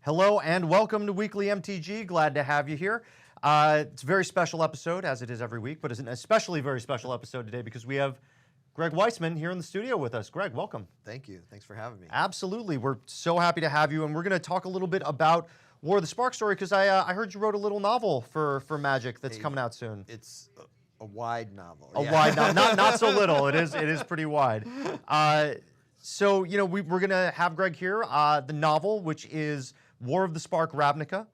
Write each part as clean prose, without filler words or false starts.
Hello and welcome to Weekly MTG. Glad to have you here. It's a very special episode, as it is every week, but it's an especially very special episode today because we have Greg Weisman here in the studio with us. Greg, welcome. Thank you. Thanks for having me. Absolutely. We're so happy to have you, and we're going to talk a little bit about War of the Spark story because I heard you wrote a little novel for Magic that's coming out soon. It's a wide novel. Wide novel, not so little. It is pretty wide. So we're going to have Greg here. The novel, which is War of the Spark Ravnica,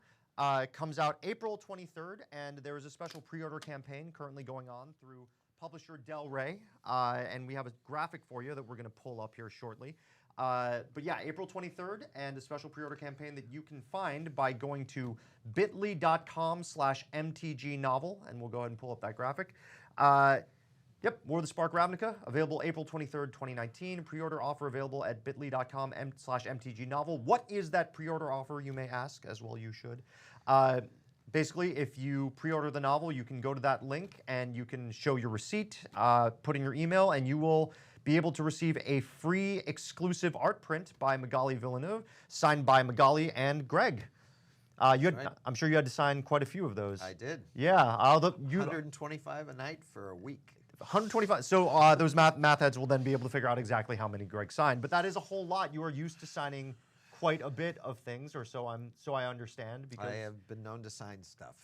comes out April 23rd, and there is a special pre-order campaign currently going on through publisher Del Rey, and we have a graphic for you that we're going to pull up here shortly. But yeah, April 23rd, and a special pre-order campaign that you can find by going to bit.ly.com/MTG novel, and we'll go ahead and pull up that graphic. Yep, War of the Spark Ravnica, available April 23rd, 2019. Pre-order offer available at bit.ly.com/MTG novel. What is that pre-order offer, you may ask, as well you should. Basically, if you pre-order the novel, you can go to that link and you can show your receipt, put in your email, and you will be able to receive a free exclusive art print by Magali Villeneuve, signed by Magali and Greg. I'm sure you had to sign quite a few of those. I did. Yeah. 125 a night for a week. 125. So those math heads will then be able to figure out exactly how many Greg signed. But that is a whole lot. You are used to signing quite a bit of things, or so I understand. Because I have been known to sign stuff.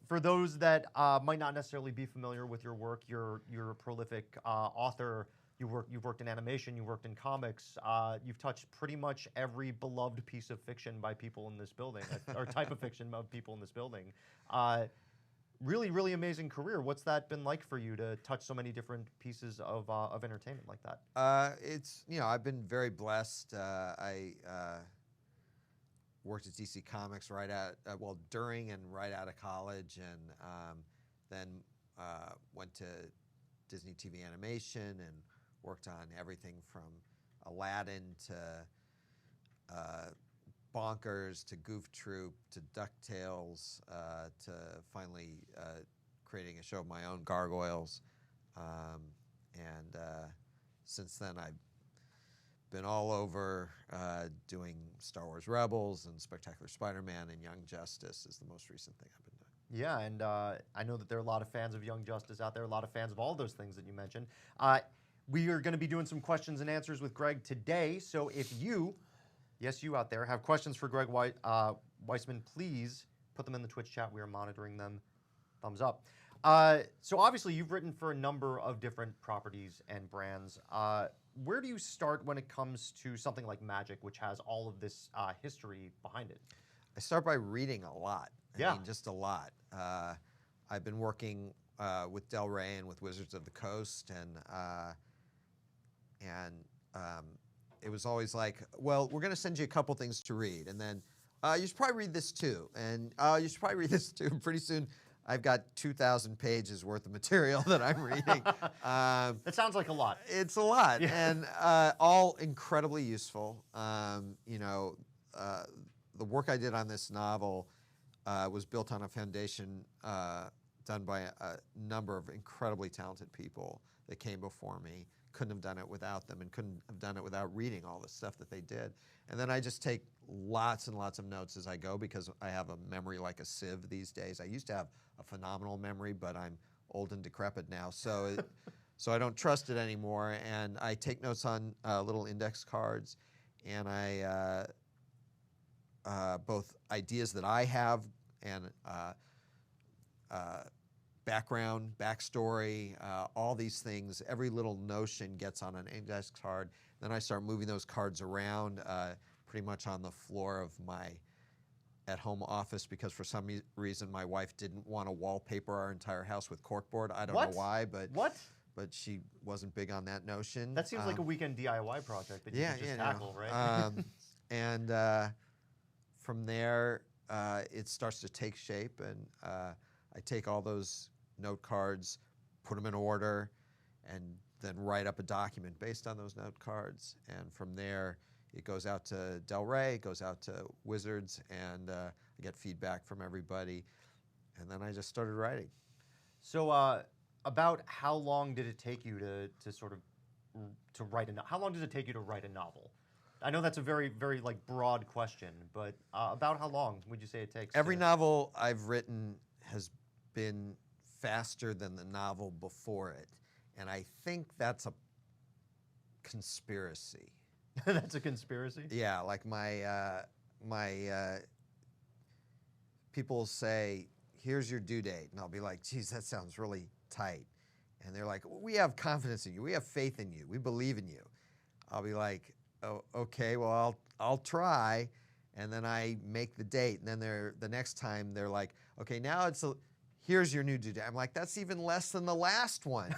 For those that might not necessarily be familiar with your work, you're a prolific author. You've worked in animation. You've worked in comics. You've touched pretty much every beloved piece of fiction by people in this building, or type of fiction of people in this building. Really, really amazing career. What's that been like for you to touch so many different pieces of entertainment like that? I've been very blessed. I worked at DC Comics during and right out of college, and then went to Disney TV Animation and worked on everything from Aladdin to Bonkers to Goof Troop to DuckTales to finally creating a show of my own, Gargoyles. And since then, I've been all over doing Star Wars Rebels and Spectacular Spider-Man, and Young Justice is the most recent thing I've been doing. Yeah, and I know that there are a lot of fans of Young Justice out there, a lot of fans of all those things that you mentioned. We are going to be doing some questions and answers with Greg today, so if you out there have questions for Greg Weisman, please put them in the Twitch chat. We are monitoring them. Thumbs up. So obviously, you've written for a number of different properties and brands. Where do you start when it comes to something like Magic, which has all of this history behind it? I start by reading a lot. I mean, just a lot. I've been working with Del Rey and with Wizards of the Coast, and it was always like, well, we're going to send you a couple things to read, and then you should probably read this too, and you should probably read this too. Pretty soon, I've got 2,000 pages worth of material that I'm reading. That sounds like a lot. It's a lot, and all incredibly useful. The work I did on this novel was built on a foundation done by a number of incredibly talented people that came before me. Couldn't have done it without them, and couldn't have done it without reading all the stuff that they did. And then I just take lots and lots of notes as I go, because I have a memory like a sieve these days. I used to have a phenomenal memory, but I'm old and decrepit now, so I don't trust it anymore. And I take notes on little index cards, and I both ideas that I have and background, backstory, all these things. Every little notion gets on an index card. Then I start moving those cards around pretty much on the floor of my at-home office, because for some reason my wife didn't want to wallpaper our entire house with corkboard. I don't know why, but she wasn't big on that notion. That seems like a weekend DIY project that you can just tackle, right? And from there, it starts to take shape, and I take all those note cards, put them in order, and then write up a document based on those note cards. And from there, it goes out to Del Rey, it goes out to Wizards, and I get feedback from everybody. And then I just started writing. So about how long did it take you to write a novel? How long does it take you to write a novel? I know that's a very, very like broad question, but about how long would you say it takes? Every novel I've written has been faster than the novel before it, and I think that's a conspiracy. That's a conspiracy? Yeah, like my people say, here's your due date, and I'll be like, geez, that sounds really tight. And they're like, we have confidence in you, we have faith in you, we believe in you. I'll be like, oh, okay, well, I'll try. And then I make the date, and then the next time they're like, okay, now here's your new due date. I'm like, that's even less than the last one.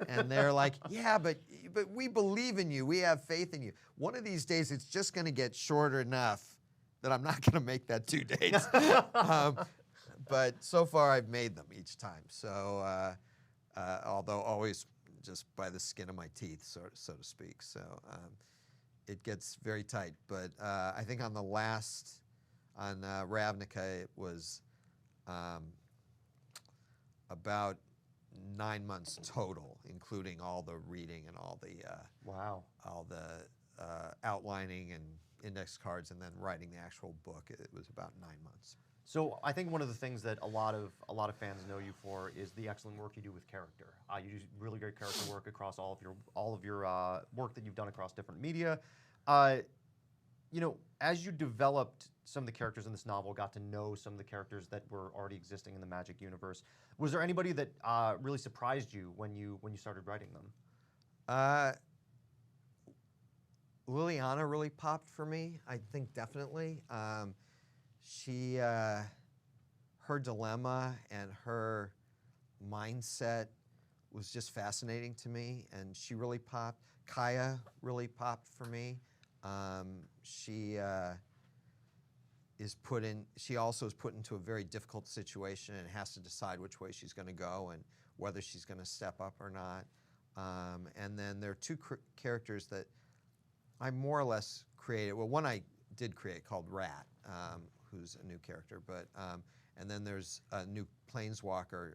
And they're like, yeah, but we believe in you, we have faith in you. One of these days, it's just going to get shorter enough that I'm not going to make that due date. But so far, I've made them each time. So, although always just by the skin of my teeth, so to speak. So it gets very tight. But I think on Ravnica, it was about 9 months total, including all the reading and all the outlining and index cards, and then writing the actual book. It was about 9 months. So I think one of the things that a lot of fans know you for is the excellent work you do with character. You do really great character work across all of your work that you've done across different media. You know, as you developed some of the characters in this novel, got to know some of the characters that were already existing in the Magic universe, was there anybody that really surprised you when you started writing them? Liliana really popped for me, I think, definitely. Her dilemma and her mindset was just fascinating to me, and she really popped. Kaya really popped for me. She also is put into a very difficult situation and has to decide which way she's going to go and whether she's going to step up or not. And then there are two characters that I more or less created. Well, one I did create called Rat, who's a new character, but and then there's a new Planeswalker,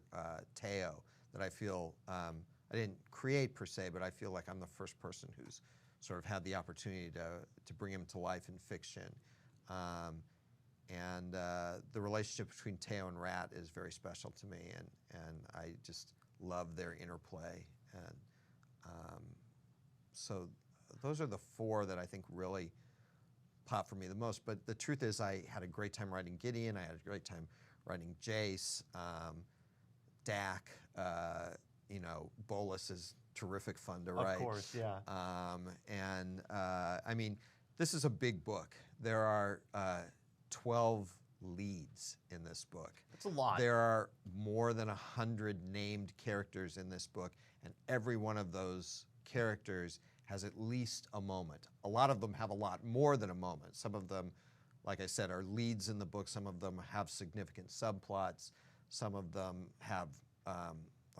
Teo, that I feel I didn't create per se, but I feel like I'm the first person who's sort of had the opportunity to bring him to life in fiction. And the relationship between Teo and Rat is very special to me, and I just love their interplay. And so those are the four that I think really pop for me the most. But the truth is, I had a great time writing Gideon. I had a great time writing Jace, Dak. You know, Bolus is terrific fun to write. Of course, yeah. I mean, this is a big book. There are 12 leads in this book. That's a lot. There are more than 100 named characters in this book, and every one of those characters has at least a moment. A lot of them have a lot more than a moment. Some of them, like I said, are leads in the book. Some of them have significant subplots. Some of them have a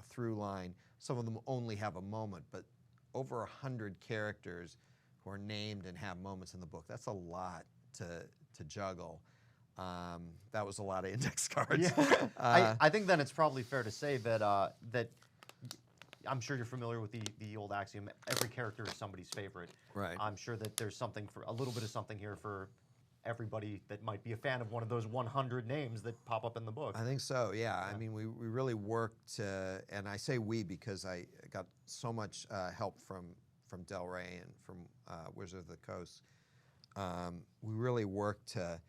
through line. Some of them only have a moment, but over 100 characters who are named and have moments in the book. That's a lot to juggle. That was a lot of index cards. Yeah. I think then it's probably fair to say that that I'm sure you're familiar with the old axiom, every character is somebody's favorite. Right. I'm sure that there's something for a little bit of something here for everybody that might be a fan of one of those 100 names that pop up in the book. I think so, yeah. I mean, we really worked, and I say we because I got so much help from Del Rey and from Wizard of the Coast. We really worked to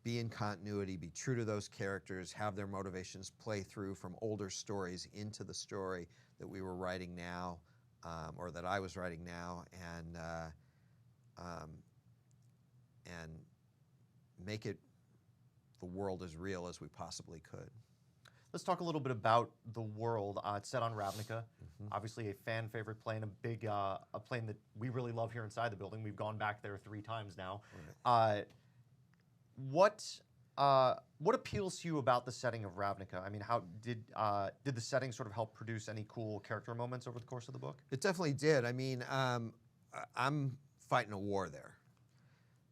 be in continuity, be true to those characters, have their motivations play through from older stories into the story that we were writing now, or that I was writing now, and make it the world as real as we possibly could. Let's talk a little bit about the world. It's set on Ravnica, obviously a fan favorite plane, a plane that we really love here inside the building. We've gone back there 3 times now. Right. What appeals to you about the setting of Ravnica? I mean, how did the setting sort of help produce any cool character moments over the course of the book? It definitely did. I mean, I'm fighting a war there.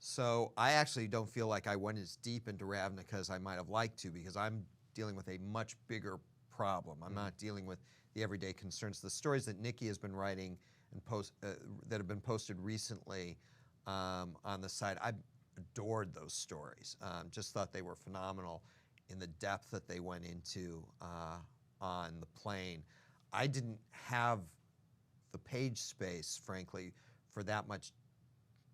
So I actually don't feel like I went as deep into Ravnica as I might have liked to, because I'm dealing with a much bigger problem. I'm not dealing with the everyday concerns. The stories that Nikki has been writing that have been posted recently on the site. I adored those stories. Just thought they were phenomenal in the depth that they went into on the plane. I didn't have the page space, frankly, for that much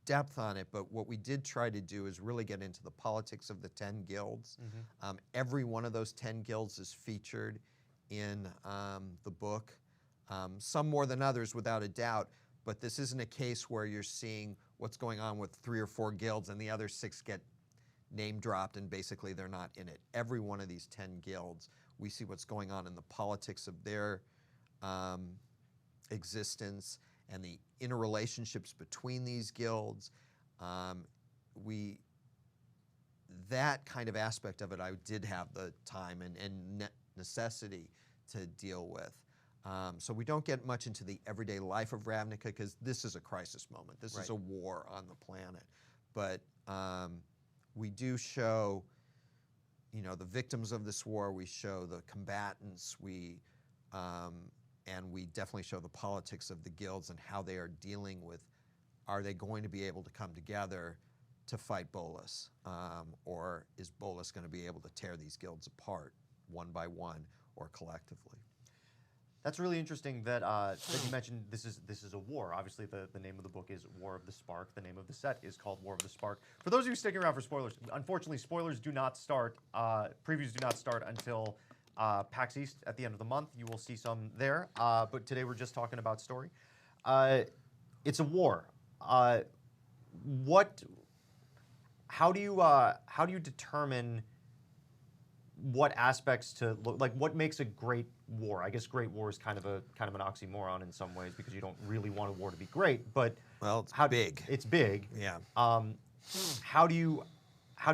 depth on it, but what we did try to do is really get into the politics of the 10 guilds. Every one of those 10 guilds is featured in the book, some more than others without a doubt, but this isn't a case where you're seeing what's going on with 3 or 4 guilds and the other 6 get name dropped and basically they're not in it. Every one of these 10 guilds, we see what's going on in the politics of their existence and the interrelationships between these guilds. That kind of aspect of it, I did have the time and necessity to deal with. So we don't get much into the everyday life of Ravnica because this is a crisis moment. This is a war on the planet. But we do show, the victims of this war. We show the combatants. And we definitely show the politics of the guilds and how they are dealing with, are they going to be able to come together to fight Bolas? Or is Bolas going to be able to tear these guilds apart one by one or collectively? That's really interesting that you mentioned this is a war. Obviously, the name of the book is War of the Spark. The name of the set is called War of the Spark. For those of you sticking around for spoilers, unfortunately, spoilers do not start, previews do not start until PAX East at the end of the month. You will see some there, but today we're just talking about story. It's a war. How do you determine what aspects to look like? What makes a great war? I guess great war is kind of an oxymoron in some ways because you don't really want a war to be great. But it's big. It's big. Yeah. How do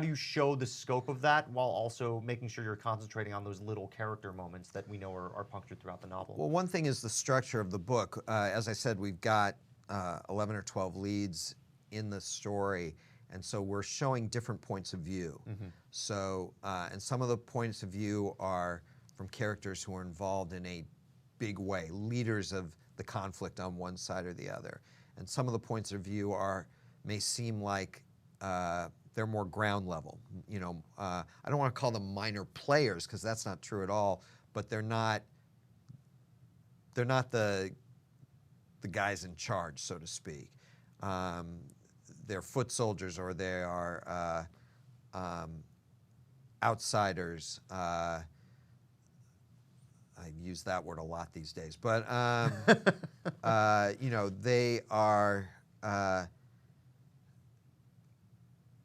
you show the scope of that while also making sure you're concentrating on those little character moments that we know are punctured throughout the novel? Well, one thing is the structure of the book. As I said, we've got 11 or 12 leads in the story, and so we're showing different points of view. So, and some of the points of view are from characters who are involved in a big way, leaders of the conflict on one side or the other. And some of the points of view may seem like they're more ground level. I don't want to call them minor players because that's not true at all. But they're not the guys in charge, so to speak. They're foot soldiers or they are outsiders. I use that word a lot these days, but they are.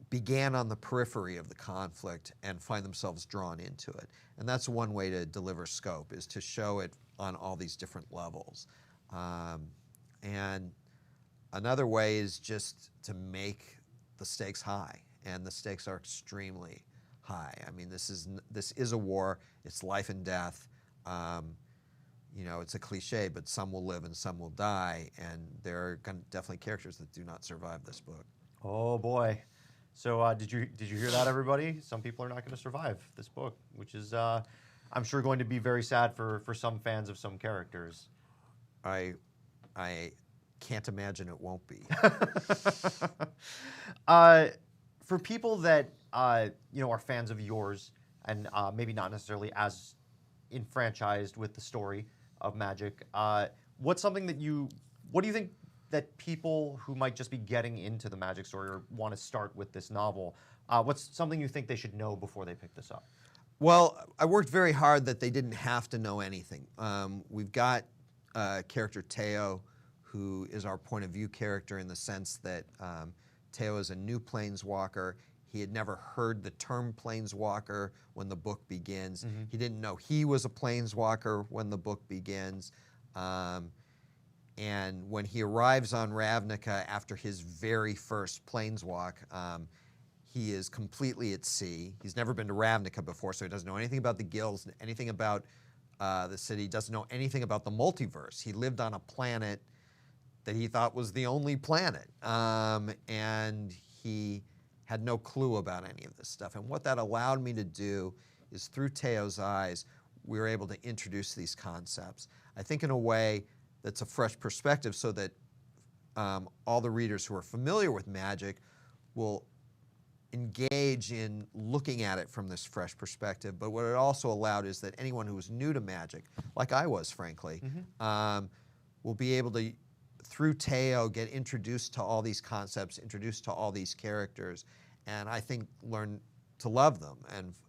Began on the periphery of the conflict and find themselves drawn into it. And that's one way to deliver scope, is to show it on all these different levels. And another way is just to make the stakes high, and the stakes are extremely high. I mean, this is a war. It's life and death. It's a cliche, but some will live and some will die, and there are definitely characters that do not survive this book. Oh boy. So did you hear that, everybody? Some people are not going to survive this book, which is, I'm sure, going to be very sad for some fans of some characters. I can't imagine it won't be. For people that are fans of yours and maybe not necessarily as enfranchised with the story of Magic, what do you think that people who might just be getting into the Magic story or want to start with this novel, what's something you think they should know before they pick this up? Well, I worked very hard that they didn't have to know anything. We've got character Teo, who is our point of view character in the sense that Teo is a new planeswalker. He had never heard the term planeswalker when the book begins. He didn't know he was a planeswalker when the book begins. And when he arrives on Ravnica after his very first planeswalk, he is completely at sea. He's never been to Ravnica before, so he doesn't know anything about the guilds, anything about the city, doesn't know anything about the multiverse. He lived on a planet that he thought was the only planet, and he had no clue about any of this stuff. And what that allowed me to do is, through Teo's eyes, we were able to introduce these concepts. I think in a way that's a fresh perspective, so that all the readers who are familiar with Magic will engage in looking at it from this fresh perspective. But what it also allowed is that anyone who was new to Magic, like I was, frankly, will be able to, through Teo, get introduced to all these concepts, introduced to all these characters, and I think learn to love them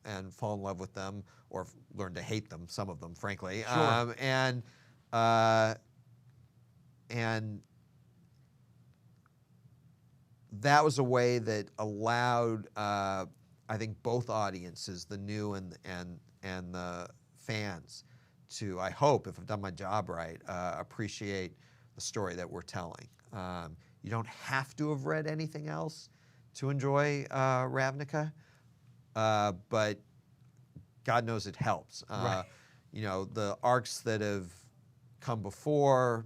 and fall in love with them, or learn to hate them, some of them, frankly. Sure. And that was a way that allowed, I think, both audiences, the new and the fans, to, I hope, if I've done my job right, appreciate the story that we're telling. You don't have to have read anything else to enjoy Ravnica, but God knows it helps. Right. You know, the arcs that have come before,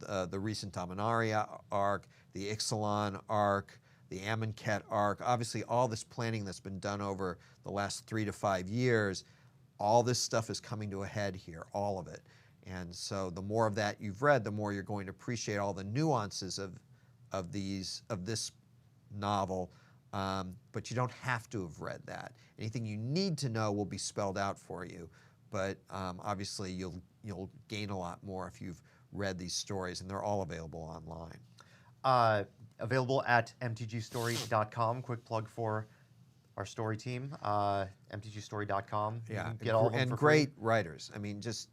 the recent Dominaria arc, the Ixalan arc, the Amonkhet arc, obviously all this planning that's been done over the last 3 to 5 years, all this stuff is coming to a head here, all of it. And so the more of that you've read, the more you're going to appreciate all the nuances of this novel. But you don't have to have read that. Anything you need to know will be spelled out for you. But obviously you'll gain a lot more if you've read these stories, and they're all available online. Available at mtgstory.com. Quick plug for our story team, mtgstory.com. Yeah, get all of them and for great free. writers. I mean, just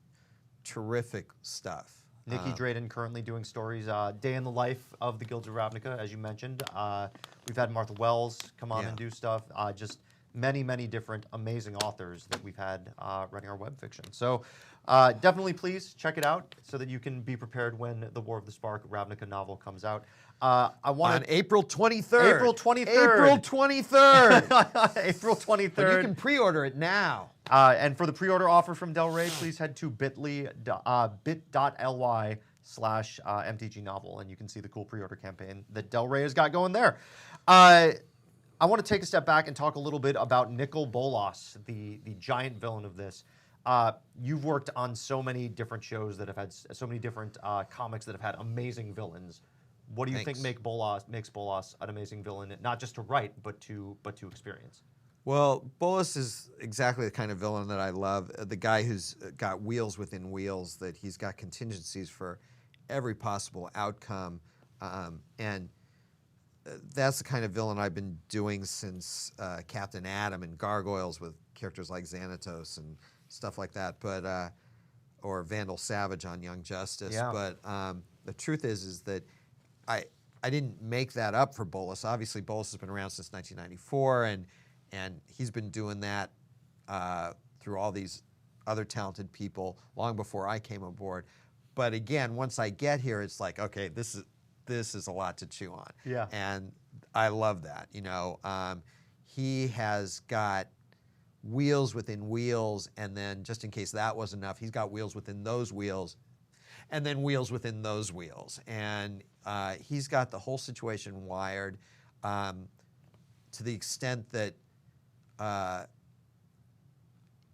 terrific stuff. Nikki Drayden currently doing stories, day in the life of the Guilds of Ravnica, as you mentioned. We've had Martha Wells come on and do stuff. Just many, many different amazing authors that we've had writing our web fiction. So definitely please check it out so that you can be prepared when the War of the Spark Ravnica novel comes out. I want on April 23rd. April 23rd. April 23rd. April 23rd. But you can pre-order it now. And for the pre-order offer from Del Rey, please head to bit.ly/MTG novel, and you can see the cool pre-order campaign that Del Rey has got going there. I want to take a step back and talk a little bit about Nicol Bolas, the giant villain of this. You've worked on so many different shows that have had so many different comics that have had amazing villains. What do you think makes Bolas an amazing villain, not just to write, but to experience? Well, Bolas is exactly the kind of villain that I love. The guy who's got wheels within wheels, that he's got contingencies for every possible outcome. And that's the kind of villain I've been doing since Captain Atom and Gargoyles, with characters like Xanatos and stuff like that, but or Vandal Savage on Young Justice. Yeah. But the truth is that I didn't make that up for Bolas. Obviously, Bolas has been around since 1994, and he's been doing that through all these other talented people long before I came aboard. But again, once I get here, it's like, okay, this is a lot to chew on. Yeah. And I love that. You know, he has got wheels within wheels, and then just in case that wasn't enough, he's got wheels within those wheels, and then wheels within those wheels. And he's got the whole situation wired to the extent that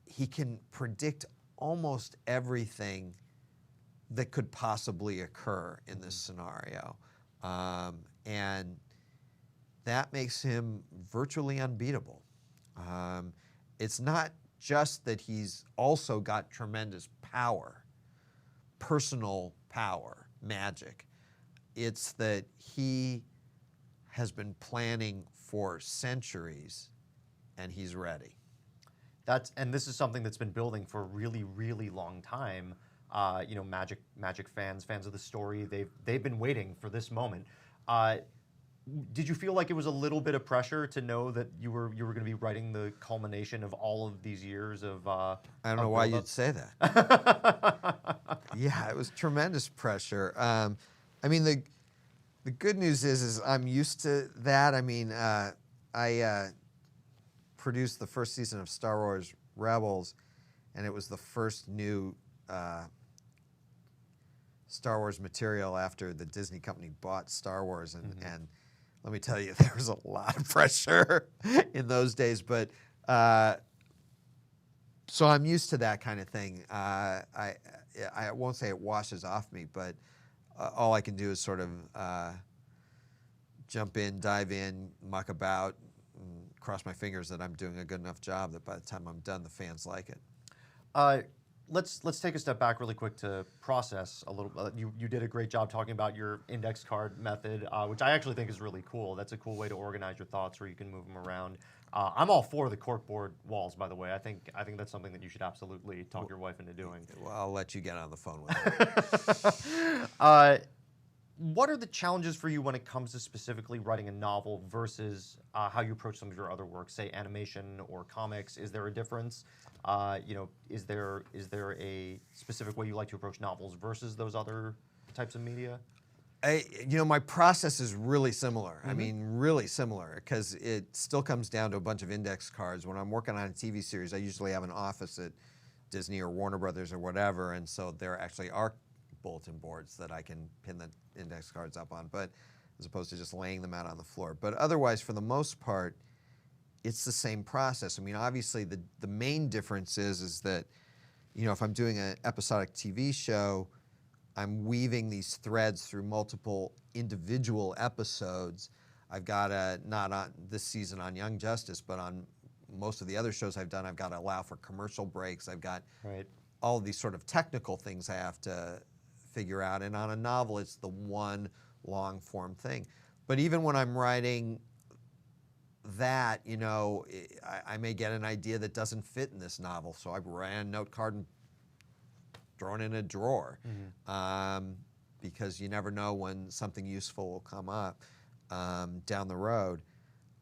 he can predict almost everything that could possibly occur in this scenario. And that makes him virtually unbeatable. It's not just that he's also got tremendous power, personal power, magic. It's that he has been planning for centuries, and he's ready. And this is something that's been building for a really, really long time. You know, Magic fans of the story, they've been waiting for this moment. Did you feel like it was a little bit of pressure to know that you were going to be writing the culmination of all of these years of? I don't know why you'd say that. Yeah, it was tremendous pressure. I mean, the good news is I'm used to that. I mean, I produced the first season of Star Wars Rebels, and it was the first new Star Wars material after the Disney company bought Star Wars, and let me tell you, there was a lot of pressure in those days. But so I'm used to that kind of thing. I won't say it washes off me, but all I can do is sort of jump in, dive in, muck about, and cross my fingers that I'm doing a good enough job that by the time I'm done, the fans like it. Let's take a step back really quick to process a little. You did a great job talking about your index card method, which I actually think is really cool. That's a cool way to organize your thoughts where you can move them around. I'm all for the corkboard walls, by the way. I think that's something that you should absolutely talk your wife into doing. Well, I'll let you get on the phone with it. What are the challenges for you when it comes to specifically writing a novel versus how you approach some of your other work, say animation or comics? Is there a difference? Is there a specific way you like to approach novels versus those other types of media? My process is really similar. I mean, really similar, because it still comes down to a bunch of index cards. When I'm working on a TV series, I usually have an office at Disney or Warner Brothers or whatever, and so there actually are bulletin boards that I can pin the index cards up on, but as opposed to just laying them out on the floor. But otherwise, for the most part, it's the same process. I mean, obviously, the main difference is that, if I'm doing an episodic TV show, I'm weaving these threads through multiple individual episodes. I've got to, not on this season on Young Justice, but on most of the other shows I've done, I've got to allow for commercial breaks. I've got all of these sort of technical things I have to figure out. And on a novel, it's the one long form thing. But even when I'm writing that, I may get an idea that doesn't fit in this novel. So I ran a note card and thrown in a drawer, because you never know when something useful will come up down the road.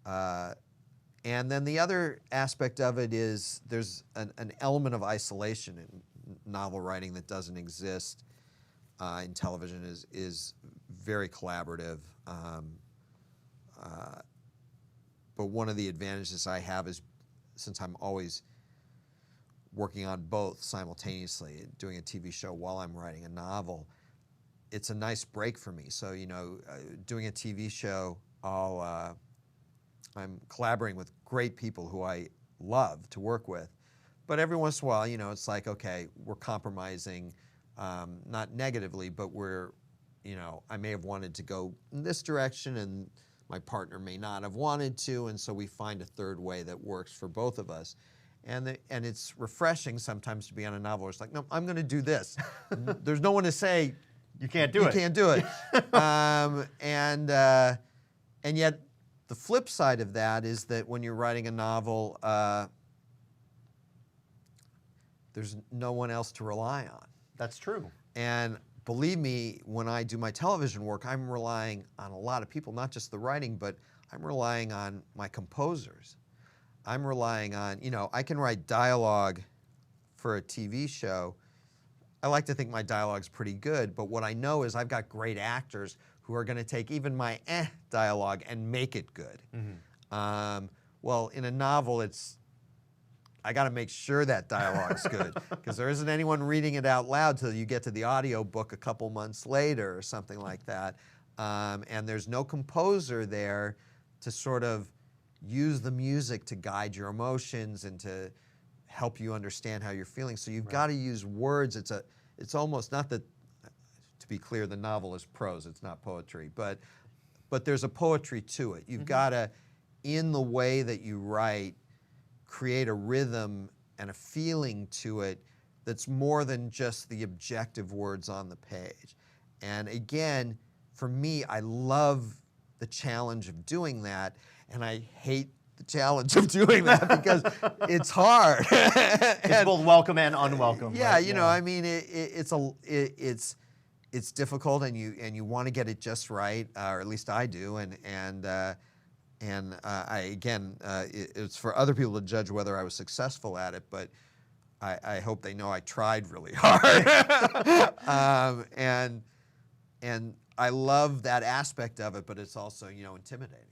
And then the other aspect of it is there's an element of isolation in novel writing that doesn't exist in television. Is very collaborative. But one of the advantages I have is, since I'm always working on both simultaneously, doing a TV show while I'm writing a novel, it's a nice break for me. So, doing a TV show, I'm collaborating with great people who I love to work with. But every once in a while, it's like, okay, we're compromising, not negatively, but I may have wanted to go in this direction and my partner may not have wanted to, and so we find a third way that works for both of us. And it's refreshing sometimes to be on a novel where it's like, no, I'm going to do this. There's no one to say, you can't do it. You can't do it. And yet the flip side of that is that when you're writing a novel, there's no one else to rely on. That's true. And believe me, when I do my television work, I'm relying on a lot of people, not just the writing, but I'm relying on my composers. I'm relying on, I can write dialogue for a TV show. I like to think my dialogue's pretty good, but what I know is I've got great actors who are going to take even my dialogue and make it good. Well, in a novel, I got to make sure that dialogue's good, because there isn't anyone reading it out loud till you get to the audiobook a couple months later or something like that. And there's no composer there to sort of use the music to guide your emotions and to help you understand how you're feeling. So you've got to use words. It's almost, not that, to be clear, the novel is prose, it's not poetry, but there's a poetry to it. You've got to, in the way that you write, create a rhythm and a feeling to it that's more than just the objective words on the page. And again, for me, I love the challenge of doing that, and I hate the challenge of doing that because it's hard. It's both welcome and unwelcome. Yeah, right? I mean, it's difficult, and you want to get it just right, or at least I do, it's for other people to judge whether I was successful at it, but I hope they know I tried really hard. And I love that aspect of it, but it's also, intimidating.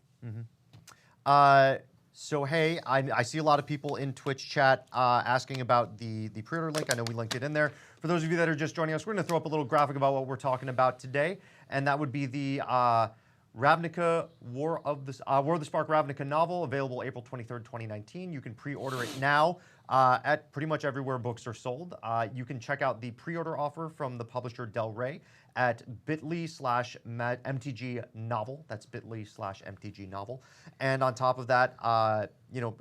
So hey, I see a lot of people in Twitch chat asking about the pre-order link. I know we linked it in there. For those of you that are just joining us, we're going to throw up a little graphic about what we're talking about today, and that would be the Ravnica War of the Spark Ravnica novel, available April 23rd, 2019. You can pre-order it now. at pretty much everywhere books are sold. You can check out the pre-order offer from the publisher Del Rey at bit.ly/MTG novel. That's bit.ly/MTG novel. And on top of that,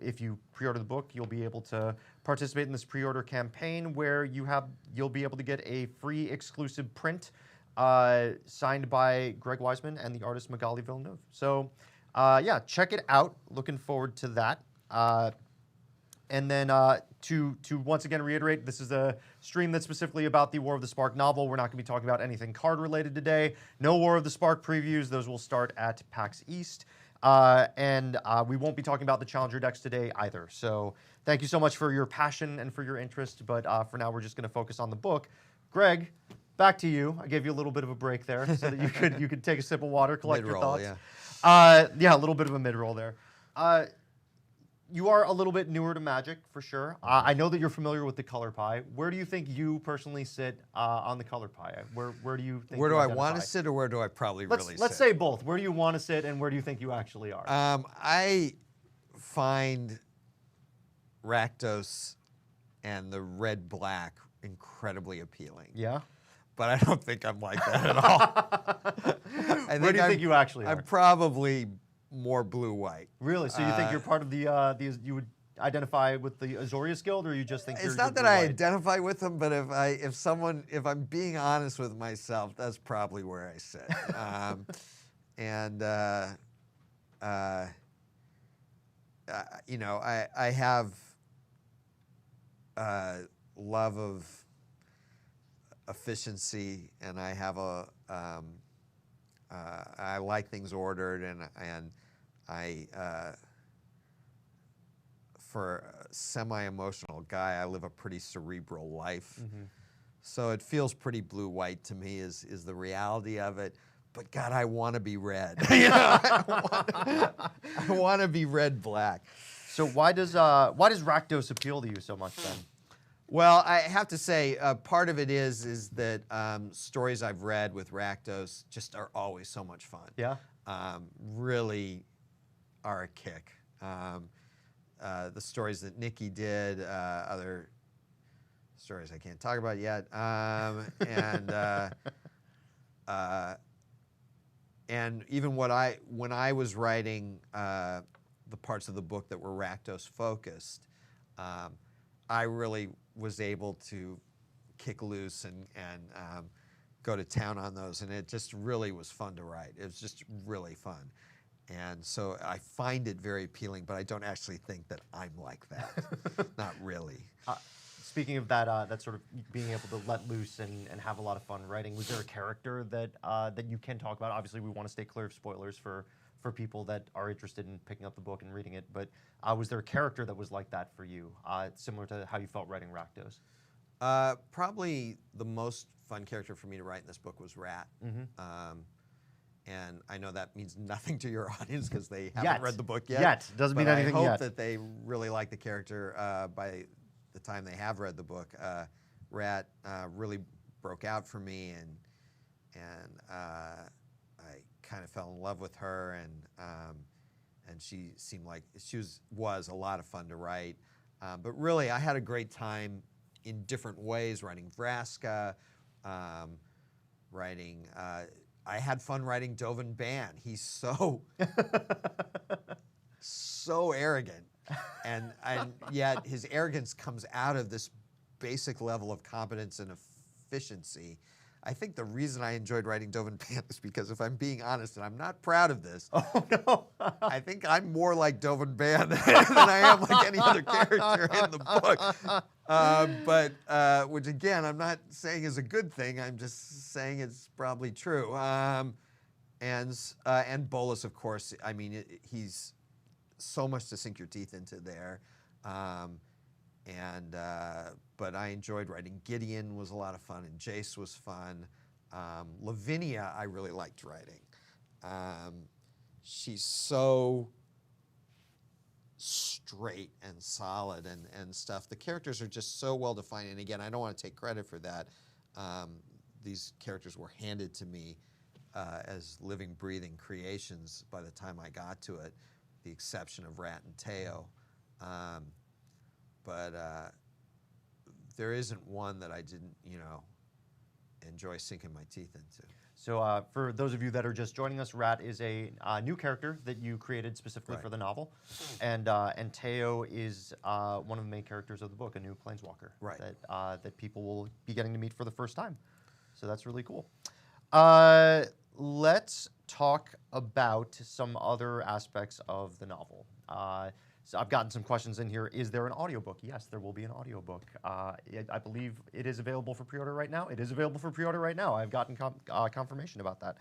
if you pre-order the book, you'll be able to participate in this pre-order campaign where you'll be able to get a free exclusive print signed by Greg Weisman and the artist Magali Villeneuve. So, check it out. Looking forward to that. And then to once again reiterate, this is a stream that's specifically about the War of the Spark novel. We're not going to be talking about anything card-related today. No War of the Spark previews. Those will start at PAX East. And we won't be talking about the Challenger decks today either. So thank you so much for your passion and for your interest. But for now, we're just going to focus on the book. Greg, back to you. I gave you a little bit of a break there so that you could take a sip of water, collect your thoughts. A little bit of a mid-roll there. You are a little bit newer to Magic, for sure. I know that you're familiar with the color pie. Where do you think you personally sit on the color pie? Where do you think? Where do I want to sit, or where do I probably really sit? Let's say both. Where do you want to sit, and where do you think you actually are? I find Rakdos and the red-black incredibly appealing. Yeah? But I don't think I'm like that at all. Where do you think you actually are? I'm probably more blue-white. Really? So you think you're part of you would identify with the Azorius Guild, or you just think it's not that I identify with them, but if I'm being honest with myself, that's probably where I sit. I have love of efficiency, and I have I like things ordered, and I for a semi-emotional guy, I live a pretty cerebral life. Mm-hmm. So it feels pretty blue-white to me is the reality of it. But God, I want to be red. I want to be red-black. So why does Rakdos appeal to you so much then? Well, I have to say, part of it is that stories I've read with Rakdos just are always so much fun. Yeah. Really are a kick. The stories that Nikki did, other stories I can't talk about yet, and even when I was writing the parts of the book that were Rakdos focused, I really was able to kick loose and go to town on those, and it just really was fun to write. It was just really fun. And so I find it very appealing, but I don't actually think that I'm like that. Not really. Speaking of that sort of being able to let loose and have a lot of fun writing, was there a character that you can talk about? Obviously, we want to stay clear of spoilers for people that are interested in picking up the book and reading it, but was there a character that was like that for you, similar to how you felt writing Rakdos? Probably the most fun character for me to write in this book was Rat. Mm-hmm. And I know that means nothing to your audience because they haven't read the book yet. Doesn't mean anything yet. I hope that they really like the character by the time they have read the book. Rat really broke out for me, and I kind of fell in love with her, and she seemed like she was a lot of fun to write. But really, I had a great time in different ways writing Vraska, writing. I had fun writing Dovin Ban. He's so arrogant, and yet his arrogance comes out of this basic level of competence and efficiency. I think the reason I enjoyed writing Dovin Ban is because, if I'm being honest, and I'm not proud of this, I think I'm more like Dovin Ban than I am like any other character in the book. But which, again, I'm not saying is a good thing. I'm just saying it's probably true. And Bolus, of course. I mean, he's so much to sink your teeth into there. But I enjoyed writing Gideon, was a lot of fun, and Jace was fun. Lavinia, I really liked writing. She's so straight and solid and stuff. The characters are just so well defined, and again, I don't want to take credit for that. These characters were handed to me as living, breathing creations by the time I got to it, the exception of Rat and Teo. but there isn't one that I didn't, enjoy sinking my teeth into. So for those of you that are just joining us, Rat is a new character that you created specifically for the novel, and Teo is one of the main characters of the book, a new Planeswalker that people will be getting to meet for the first time. So that's really cool. Let's talk about some other aspects of the novel. So I've gotten some questions in here. Is there an audiobook? Yes, there will be an audiobook. I believe it is available for pre-order right now. It is available for pre-order right now. I've gotten confirmation about that.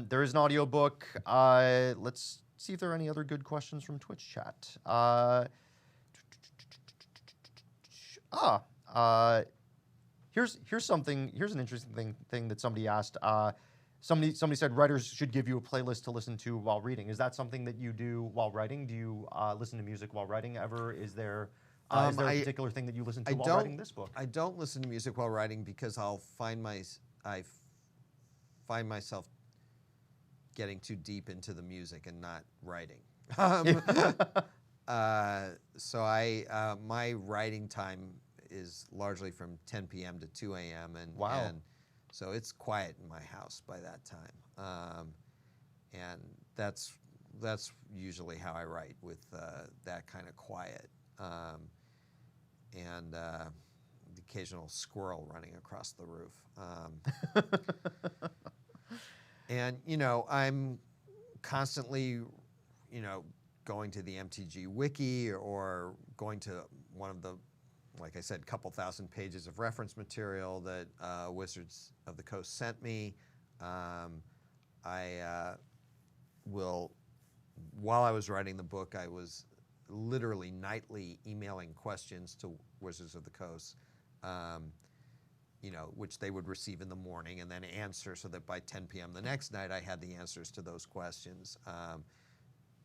There is an audiobook. Let's see if there are any other good questions from Twitch chat. Here's an interesting thing that somebody asked. Somebody said writers should give you a playlist to listen to while reading. Is that something that you do while writing? Do you listen to music while writing ever? Is there a particular thing that you listen to while writing this book? I don't listen to music while writing because I find myself getting too deep into the music and not writing. So my writing time is largely from 10 p.m. to 2 a.m. and so it's quiet in my house by that time, and that's usually how I write, with that kind of quiet, and the occasional squirrel running across the roof. And I'm constantly, going to the MTG wiki or going to one of the, like I said, couple thousand pages of reference material that Wizards of the Coast sent me. I will, while I was writing the book, I was literally nightly emailing questions to Wizards of the Coast, which they would receive in the morning and then answer, so that by 10 p.m. the next night I had the answers to those questions,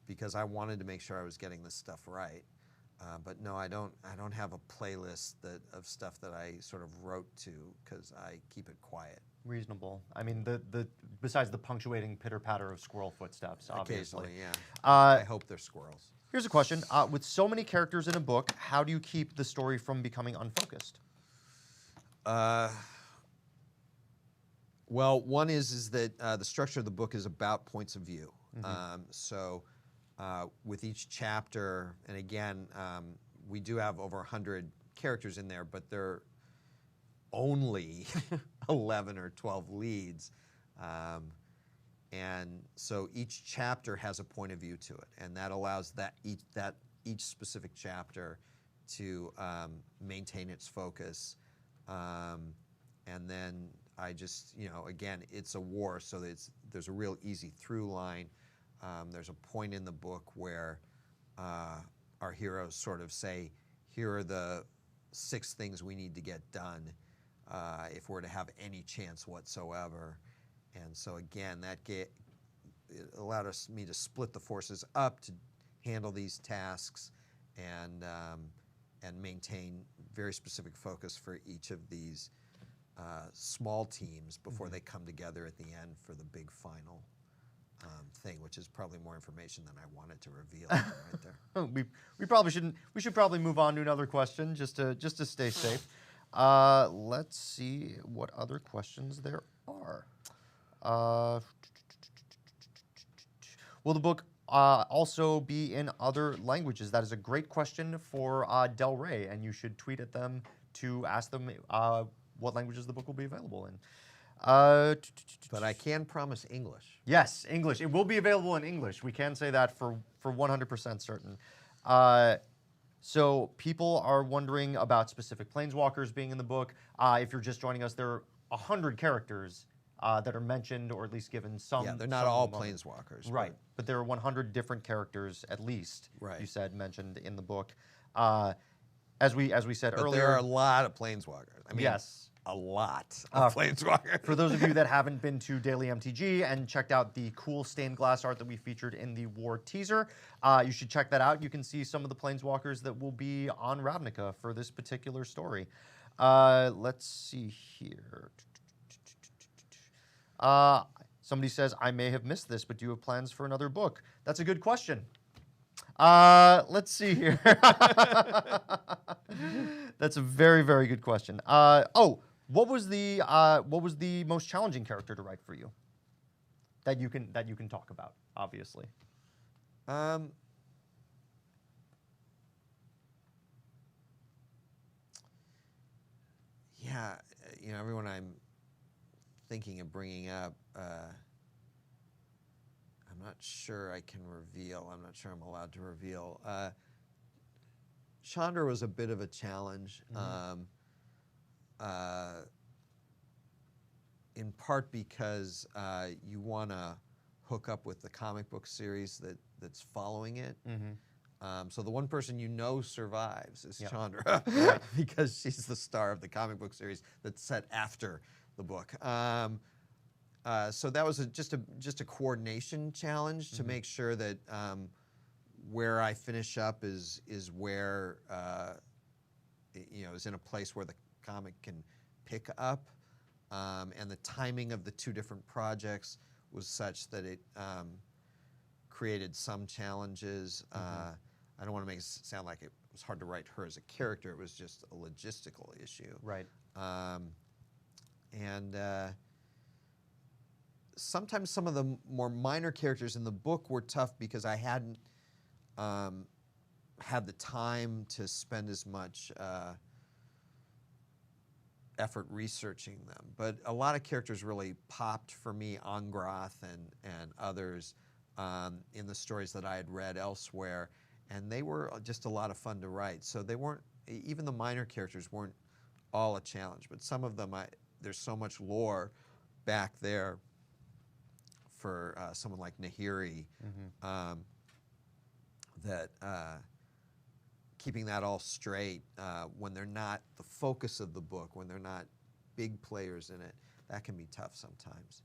because I wanted to make sure I was getting this stuff right. But no, I don't have a playlist of stuff that I sort of wrote to, because I keep it quiet. Reasonable. I mean, besides the punctuating pitter-patter of squirrel footsteps, obviously. Occasionally, yeah. I hope they're squirrels. Here's a question. With so many characters in a book, how do you keep the story from becoming unfocused? Well, one is that the structure of the book is about points of view. So with each chapter, and again, we do have over 100 characters in there, but there are only 11 or 12 leads. And so each chapter has a point of view to it, and that allows each specific chapter to maintain its focus. And then I just, again, it's a war, so there's a real easy through line. There's a point in the book where our heroes sort of say, here are the 6 things we need to get done if we're to have any chance whatsoever. And so again, it allowed me to split the forces up to handle these tasks and maintain very specific focus for each of these small teams before they come together at the end for the big final thing, which is probably more information than I wanted to reveal right there. We probably shouldn't. We should probably move on to another question just to stay safe. Let's see what other questions there are. Will the book also be in other languages? That is a great question for Del Rey, and you should tweet at them to ask them what languages the book will be available in. But I can promise English. Yes, English. It will be available in English. We can say that for 100% certain. So people are wondering about specific Planeswalkers being in the book. If you're just joining us, there are 100 characters that are mentioned, or at least given some. Yeah, they're not all Planeswalkers. Right, but there are 100 different characters, at least, you said, mentioned in the book. As we said earlier. There are a lot of Planeswalkers. I mean, yes. A lot of Planeswalkers. For those of you that haven't been to Daily MTG and checked out the cool stained glass art that we featured in the War teaser, you should check that out. You can see some of the Planeswalkers that will be on Ravnica for this particular story. Let's see here. Somebody says, I may have missed this, but do you have plans for another book? That's a good question. Let's see here. That's a very, very good question. What was the most challenging character to write for you? That you can talk about, obviously. Yeah, everyone I'm thinking of bringing up, I'm not sure I can reveal. I'm not sure I'm allowed to reveal. Chandra was a bit of a challenge, in part because you want to hook up with the comic book series that's following it. So the one person survives is Chandra, because she's the star of the comic book series that's set after the book. So that was just a coordination challenge to make sure that where I finish up is where is in a place where the comic can pick up, and the timing of the two different projects was such that it created some challenges. I don't want to make it sound like it was hard to write her as a character. It was just a logistical issue. Right. And sometimes some of the more minor characters in the book were tough because I hadn't had the time to spend as much effort researching them. But a lot of characters really popped for me, Angrath and others, in the stories that I had read elsewhere. And they were just a lot of fun to write. So they weren't, even the minor characters weren't all a challenge, but some of them, there's so much lore back there for someone like Nahiri, that keeping that all straight when they're not the focus of the book, when they're not big players in it, that can be tough sometimes.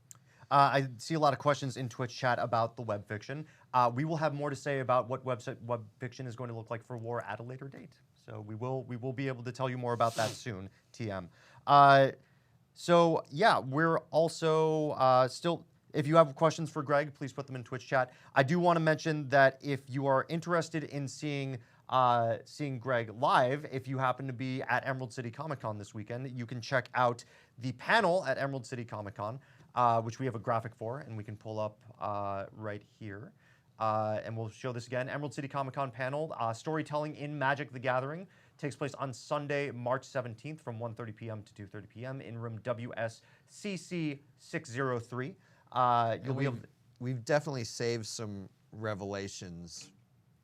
I see a lot of questions in Twitch chat about the web fiction. We will have more to say about what web fiction is going to look like for War at a later date. So we will be able to tell you more about that soon, TM. So yeah, we're also still, if you have questions for Greg, please put them in Twitch chat. I do want to mention that if you are interested in seeing Greg live, if you happen to be at Emerald City Comic Con this weekend, you can check out the panel at Emerald City Comic Con, which we have a graphic for, and we can pull up right here. And we'll show this again. Emerald City Comic Con panel, Storytelling in Magic the Gathering, takes place on Sunday, March 17th from 1:30 p.m. to 2:30 p.m. in room WSCC 603. We've definitely saved some revelations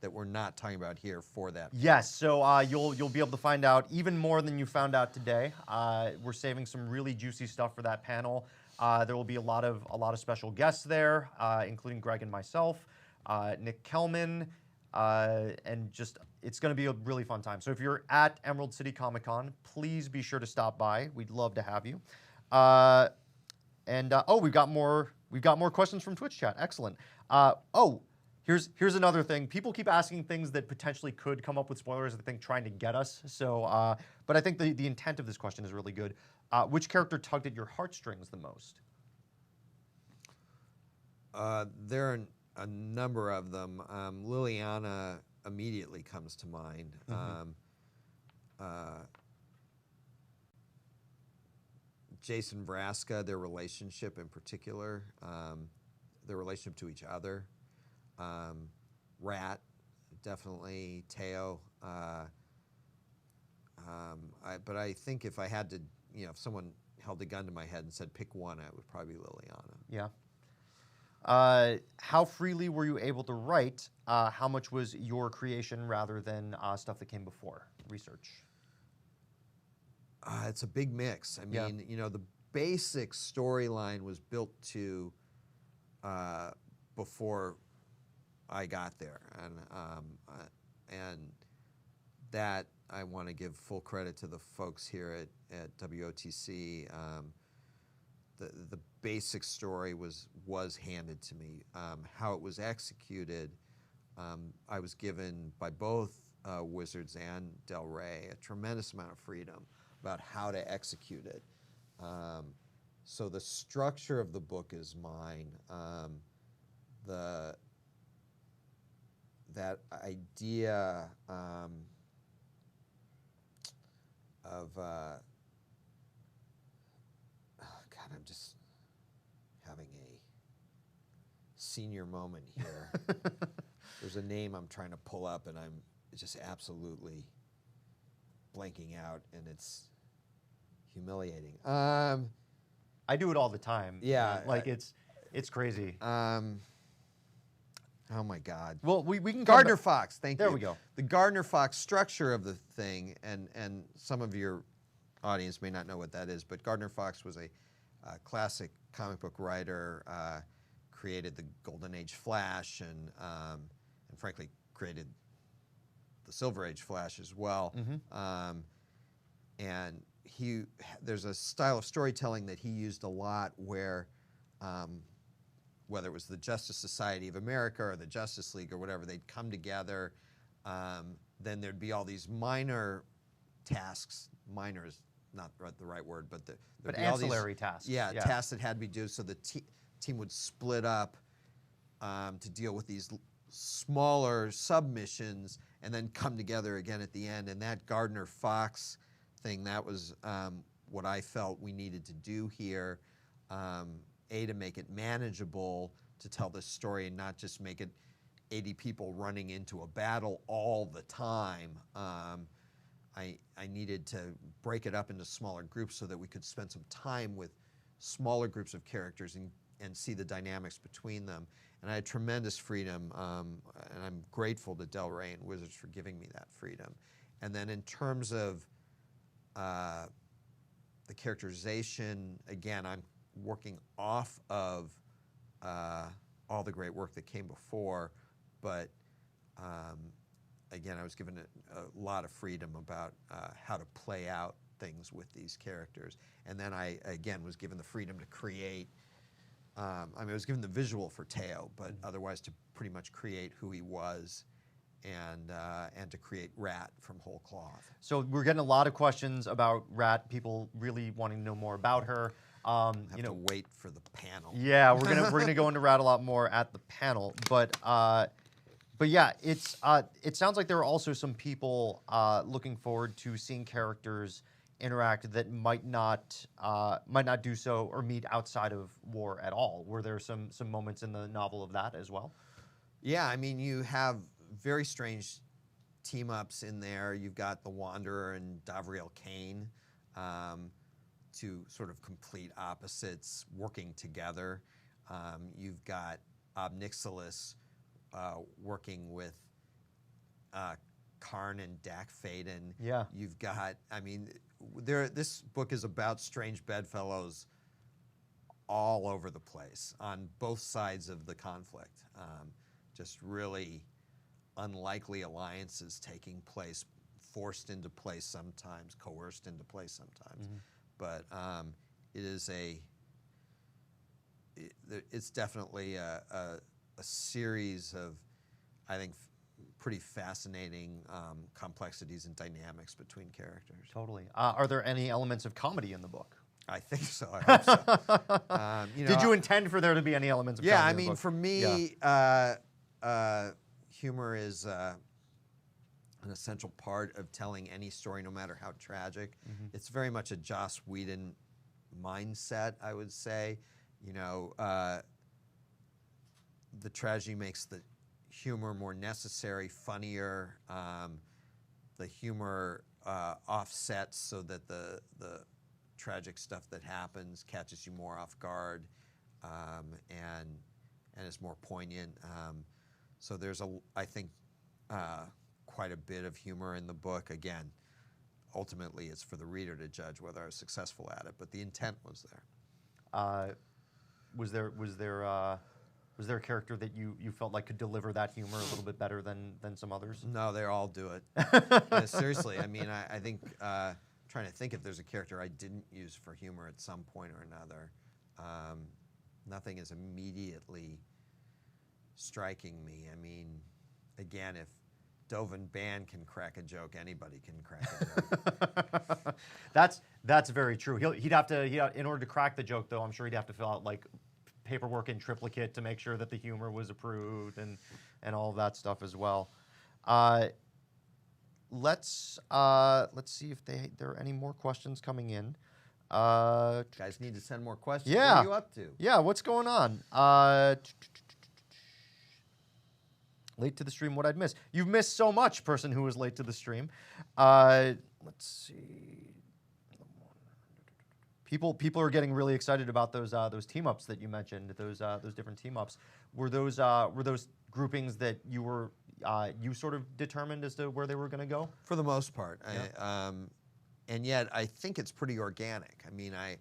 that we're not talking about here for that. Yes, so you'll be able to find out even more than you found out today. We're saving some really juicy stuff for that panel. There will be a lot of special guests there, including Greg and myself, Nick Kelman, and just it's going to be a really fun time. So if you're at Emerald City Comic Con, please be sure to stop by. We'd love to have you. We've got more questions from Twitch chat. Excellent. Here's another thing. People keep asking things that potentially could come up with spoilers, I think, trying to get us. So, but I think the intent of this question is really good. Which character tugged at your heartstrings the most? There are a number of them. Liliana immediately comes to mind. Jason Vraska, their relationship in particular, their relationship to each other. Rat, definitely. Teo. But I think if I had to, if someone held a gun to my head and said pick one, it would probably be Liliana. Yeah. How freely were you able to write? How much was your creation rather than stuff that came before research? It's a big mix. I mean, the basic storyline was built to before I got there, and that I want to give full credit to the folks here at WOTC. The basic story was handed to me. How it was executed, I was given by both Wizards and Del Rey a tremendous amount of freedom about how to execute it. So the structure of the book is mine. that idea of God, I'm just having a senior moment here. There's a name I'm trying to pull up, and I'm just absolutely blanking out, and it's humiliating. I do it all the time. Yeah, like it's crazy. Oh my God. Well, we can Gardner Fox. Thank you. There we go. The Gardner Fox structure of the thing, and some of your audience may not know what that is, but Gardner Fox was a classic comic book writer, created the Golden Age Flash, and frankly created the Silver Age Flash as well. And there's a style of storytelling that he used a lot where, whether it was the Justice Society of America or the Justice League or whatever, they'd come together. Then there'd be all these minor tasks. Minor is not the right word, but there'd be ancillary tasks. Yeah, tasks that had to be done. So the team would split up to deal with these smaller submissions and then come together again at the end. And that Gardner Fox thing, that was what I felt we needed to do here. To make it manageable to tell this story and not just make it 80 people running into a battle all the time. I needed to break it up into smaller groups so that we could spend some time with smaller groups of characters and see the dynamics between them. And I had tremendous freedom, and I'm grateful to Del Rey and Wizards for giving me that freedom. And then in terms of the characterization, again, I'm working off of all the great work that came before, but again, I was given a lot of freedom about how to play out things with these characters. And then I, again, was given the freedom to create, I was given the visual for Teo, but otherwise to pretty much create who he was and to create Rat from whole cloth. So we're getting a lot of questions about Rat, people really wanting to know more about her. Have to wait for the panel. Yeah, we're gonna go into Rat a lot more at the panel, but yeah, it sounds like there are also some people looking forward to seeing characters interact that might not do so or meet outside of war at all. Were there some moments in the novel of that as well? Yeah, I mean, you have very strange team-ups in there. You've got the Wanderer and Davriel Kane, two sort of complete opposites working together. You've got Ob Nixilis working with Karn and Dak Faden. Yeah. You've got, I mean, this book is about strange bedfellows all over the place on both sides of the conflict. Just really unlikely alliances taking place, forced into place sometimes, coerced into place sometimes. But it's definitely a series of, I think, pretty fascinating complexities and dynamics between characters. Totally. Are there any elements of comedy in the book? I think so. I hope so. Did you intend for there to be any elements of comedy in the book? For me, humor is an essential part of telling any story, no matter how tragic. It's very much a Joss Whedon mindset, I would say. The tragedy makes the humor more necessary, funnier. The humor offsets so that the tragic stuff that happens catches you more off guard and is more poignant. So there's, I think, quite a bit of humor in the book. Again, ultimately it's for the reader to judge whether I was successful at it, but the intent was there. Was there a character that you felt like could deliver that humor a little bit better than some others? No, they all do it. Seriously, I mean, I think, trying to think if there's a character I didn't use for humor at some point or another. Nothing is immediately striking me. I mean, again, if Dovin Band can crack a joke, anybody can crack a joke. That's very true. He'd have to in order to crack the joke, though. I'm sure he'd have to fill out like paperwork in triplicate to make sure that the humor was approved and all of that stuff as well. Let's see if there are any more questions coming in. Guys need to send more questions. Yeah. What are you up to? Yeah, what's going on? Late to the stream, what I'd miss. You've missed so much, person who was late to the stream. Let's see. People are getting really excited about those team ups that you mentioned. Those different team ups. Were those groupings that you sort of determined as to where they were going to go? For the most part, Yeah. and yet I think it's pretty organic. I mean, I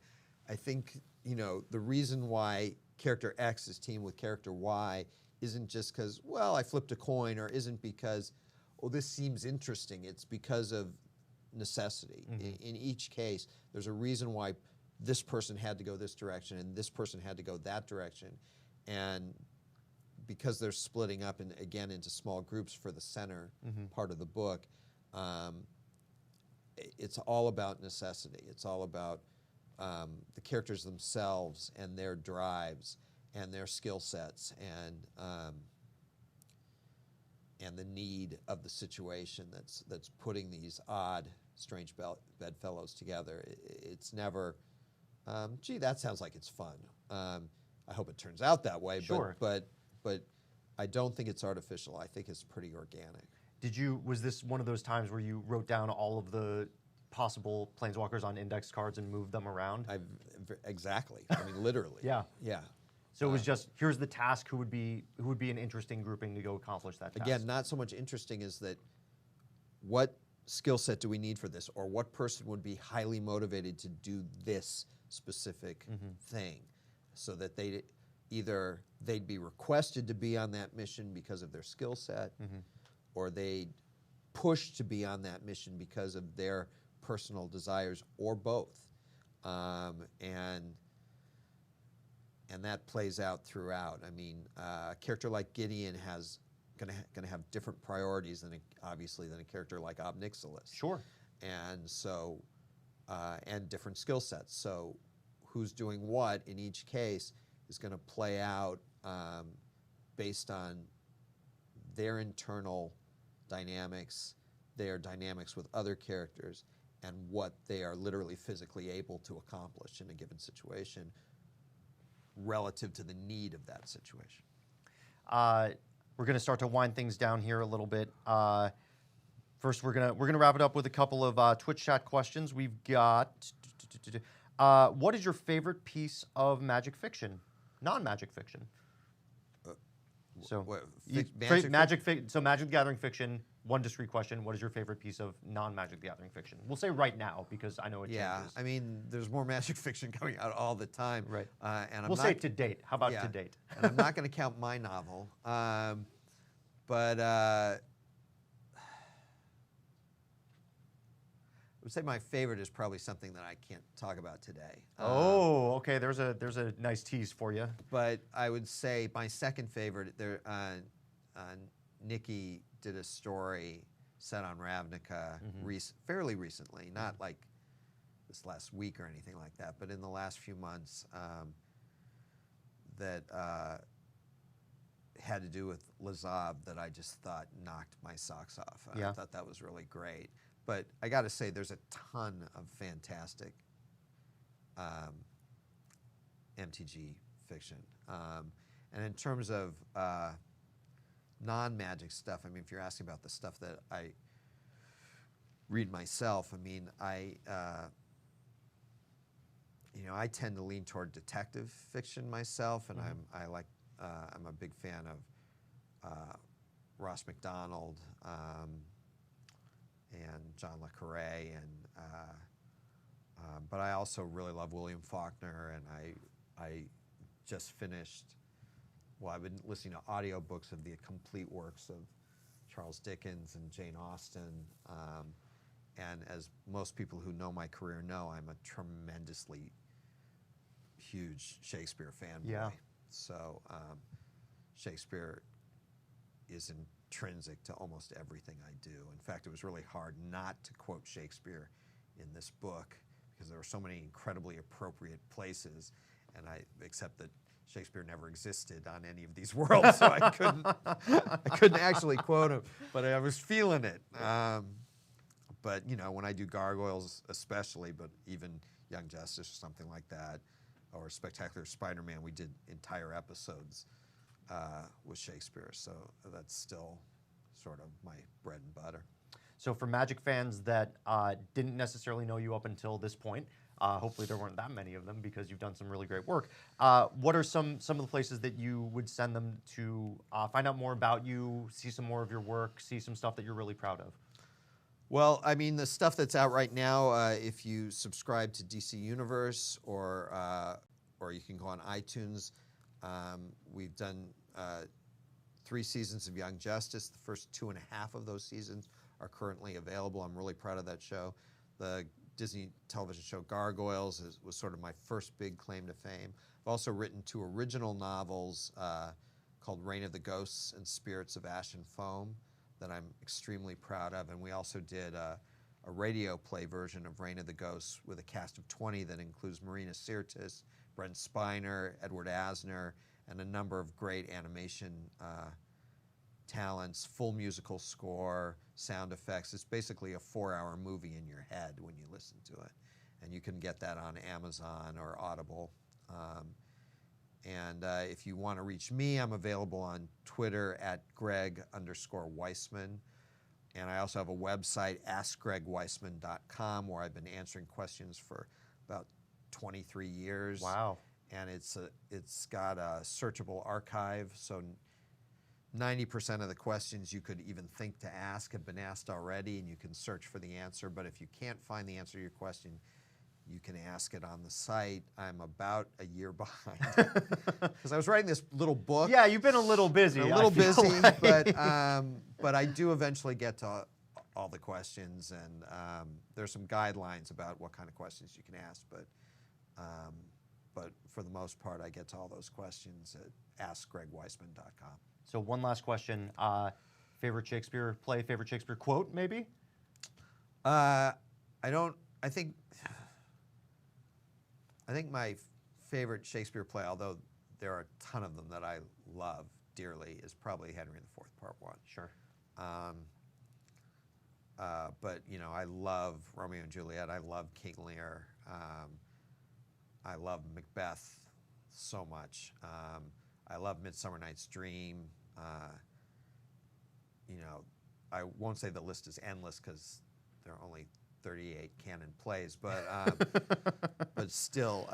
think the reason why character X is teamed with character Y isn't just because I flipped a coin, or isn't because this seems interesting. It's because of necessity. Mm-hmm. In each case, there's a reason why this person had to go this direction and this person had to go that direction, and because they're splitting up into small groups for the center part of the book, it's all about necessity. It's all about the characters themselves and their drives and their skill sets and the need of the situation that's putting these odd, strange bedfellows together. It's never, gee, that sounds like it's fun. I hope it turns out that way. Sure. But I don't think it's artificial. I think it's pretty organic. Was this one of those times where you wrote down all of the possible planeswalkers on index cards and moved them around? Exactly. I mean, literally. Yeah. Yeah. So it was just, here's the task, who would be an interesting grouping to go accomplish that task. Again, not so much interesting as that what skill set do we need for this, or what person would be highly motivated to do this specific thing, so that they'd be requested to be on that mission because of their skill set, or they'd pushed to be on that mission because of their personal desires, or both. And that plays out throughout. I mean, a character like Gideon has going to have different priorities than a character like Obnixilis. Sure. And so, and different skill sets. So, who's doing what in each case is going to play out based on their internal dynamics, their dynamics with other characters, and what they are literally physically able to accomplish in a given situation, relative to the need of that situation. We're going to start to wind things down here a little bit. First, we're gonna wrap it up with a couple of Twitch chat questions. We've got, what is your favorite piece of magic fiction, non-magic fiction? So Magic the Gathering fiction. One discrete question: what is your favorite piece of non-Magic the Gathering fiction? We'll say right now because I know it changes. Yeah, I mean, there's more magic fiction coming out all the time. Right. And we'll say to date. How about to date? And I'm not going to count my novel, but I would say my favorite is probably something that I can't talk about today. Oh, okay. There's a nice tease for you. But I would say my second favorite, Nikki did a story set on Ravnica fairly recently, not like this last week or anything like that, but in the last few months, that had to do with Lazab, that I just thought knocked my socks off. I thought that was really great. But I got to say, there's a ton of fantastic MTG fiction. And in terms of non-magic stuff, I mean, if you're asking about the stuff that I read myself, I mean, I tend to lean toward detective fiction myself, and I'm a big fan of Ross MacDonald and John le Carré, and but I also really love William Faulkner, and I just finished. Well, I've been listening to audiobooks of the complete works of Charles Dickens and Jane Austen. And as most people who know my career know, I'm a tremendously huge Shakespeare fanboy. Yeah. So Shakespeare is intrinsic to almost everything I do. In fact, it was really hard not to quote Shakespeare in this book because there were so many incredibly appropriate places, and I accept that Shakespeare never existed on any of these worlds, so I couldn't actually quote him, but I was feeling it. But you know, when I do Gargoyles, especially, but even Young Justice or something like that, or Spectacular Spider-Man, we did entire episodes with Shakespeare, so that's still sort of my bread and butter. So for Magic fans that didn't necessarily know you up until this point, hopefully there weren't that many of them because you've done some really great work. What are some of the places that you would send them to find out more about you, see some more of your work, see some stuff that you're really proud of? Well, I mean, the stuff that's out right now, if you subscribe to DC Universe or you can go on iTunes, we've done 3 seasons of Young Justice. The first 2.5 of those seasons are currently available. I'm really proud of that show. The Disney television show Gargoyles was sort of my first big claim to fame. I've also written 2 original novels called Reign of the Ghosts and Spirits of Ash and Foam that I'm extremely proud of. And we also did a radio play version of Reign of the Ghosts with a cast of 20 that includes Marina Sirtis, Brent Spiner, Edward Asner, and a number of great animation talents, full musical score, sound effects. It's basically a 4-hour movie in your head when you listen to it. And you can get that on Amazon or Audible. And if you want to reach me, I'm available on Twitter at Greg_Weisman. And I also have a website, AskGregWeisman.com, where I've been answering questions for about 23 years. Wow. And it's got a searchable archive, so 90% of the questions you could even think to ask have been asked already, and you can search for the answer. But if you can't find the answer to your question, you can ask it on the site. I'm about a year behind because I was writing this little book. Yeah, you've been a little busy. But I do eventually get to all the questions, and there's some guidelines about what kind of questions you can ask. But for the most part, I get to all those questions at AskGregWeisman.com. So one last question. Favorite Shakespeare play, favorite Shakespeare quote, maybe? I think my favorite Shakespeare play, although there are a ton of them that I love dearly, is probably Henry IV, Part 1. Sure. But, you know, I love Romeo and Juliet. I love King Lear. I love Macbeth so much. I love Midsummer Night's Dream. You know, I won't say the list is endless because there are only 38 canon plays, but still,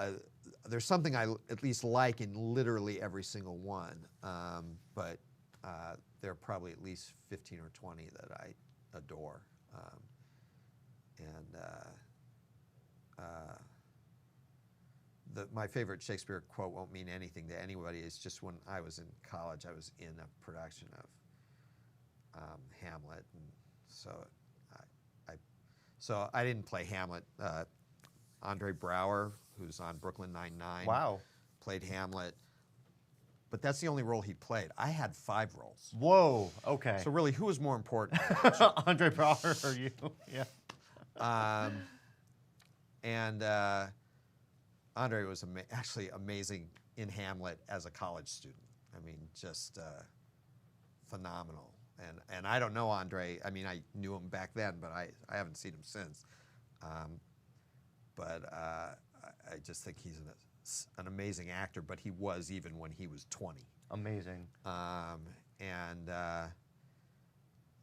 there's something I at least like in literally every single one. But there are probably at least 15 or 20 that I adore. My favorite Shakespeare quote won't mean anything to anybody. It's just when I was in college, I was in a production of Hamlet, and so I didn't play Hamlet. Andre Braugher, who's on Brooklyn Nine-Nine, Wow. played Hamlet. But that's the only role he played. I had 5 roles. Whoa, okay. So really, who was more important? Andre Braugher or you? Yeah. Andre was actually amazing in Hamlet as a college student. I mean, just phenomenal. And I don't know Andre. I mean, I knew him back then, but I haven't seen him since. I just think he's an amazing actor, but he was even when he was 20. Amazing.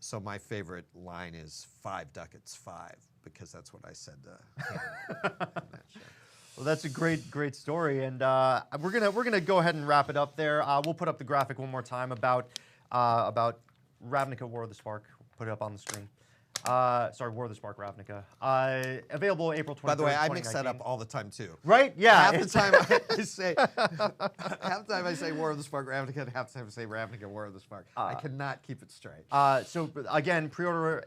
So my favorite line is 5 ducats 5, because that's what I said to him in that show. Well, that's a great story, and we're gonna go ahead and wrap it up there. We'll put up the graphic one more time about Ravnica: War of the Spark. Put it up on the screen. Sorry, War of the Spark Ravnica. Available April 23rd. By the way, I mix that up all the time too. Right? Yeah. Half the time I say War of the Spark Ravnica, and half the time I say Ravnica War of the Spark. I cannot keep it straight. So again, pre-order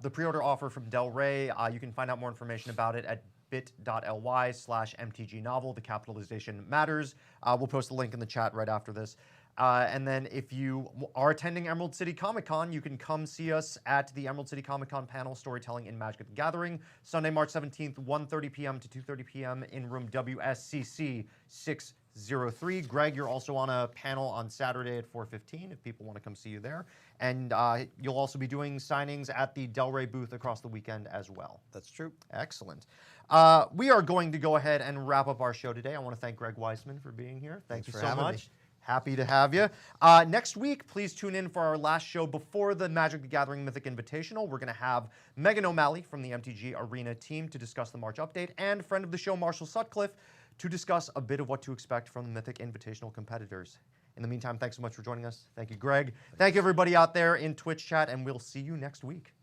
the pre-order offer from Del Rey. You can find out more information about it at bit.ly/MTG novel. The capitalization matters. We'll post a link in the chat right after this. And then if you are attending Emerald City Comic Con, you can come see us at the Emerald City Comic Con panel Storytelling in Magic the Gathering, Sunday, March 17th, 1:30 p.m. to 2:30 p.m. in room WSCC 603. Greg, you're also on a panel on Saturday at 4:15 if people want to come see you there. And you'll also be doing signings at the Delray booth across the weekend as well. That's true. Excellent. We are going to go ahead and wrap up our show today. I want to thank Greg Weisman for being here. Thank you for so having me. much. Happy to have you. Next week, please tune in for our last show before the Magic the Gathering Mythic Invitational. We're going to have Megan O'Malley from the MTG Arena team to discuss the March update, and friend of the show, Marshall Sutcliffe, to discuss a bit of what to expect from the Mythic Invitational competitors. In the meantime, thanks so much for joining us. Thank you, Greg. Thank you, everybody out there in Twitch chat, and we'll see you next week.